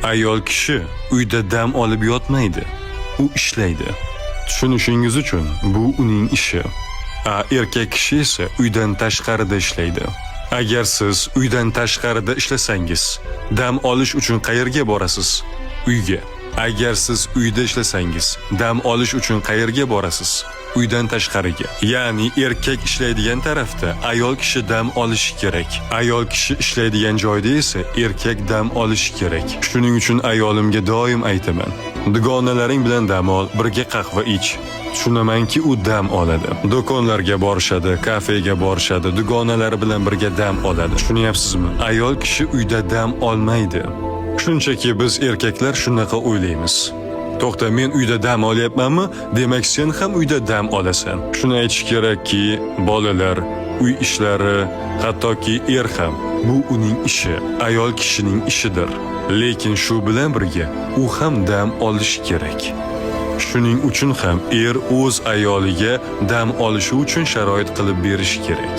Ayol kishi uyda dam olib yotmaydi. U ishlaydi. Tushunishingiz uchun bu uning ishi. Erkak kishi esa uydan tashqarida ishlaydi. Agar siz uydan tashqarida ishlasangiz, dam olish uchun qayerga borasiz? Uyga. Agar siz uyda ishlasangiz, dam olish uchun qayerga borasiz? Uydan tashqariga. Ya'ni erkak ishlaydigan tarafda ayol kishi dam olishi kerak. Ayol kishi ishlaydigan joyda esa erkak dam olishi kerak. Shuning uchun ayolimga doim aytaman: dugonalaring bilan dam ol, birga qahva ich. Tushunamanki, u dam oladi. Do'konlarga borishadi, kafega borishadi, dugonalari bilan birga dam oladi. Tushunyapsizmi? Ayol kishi uyda dam olmaydi. Shunchaki biz erkaklar shunaqa o'ylaymiz. To'xta, men uyda dam olyapmanmi? Demak, sen ham uyda dam olasan. Shuni aytish kerakki, bolalar, uy ishlari, hattoki ham bu uning ishi, ayol kishining ishidir. Lekin shu bilan birga u ham dam olishi kerak. Shuning uchun ham o'z ayoliga dam olishi uchun sharoit qilib berish kerak.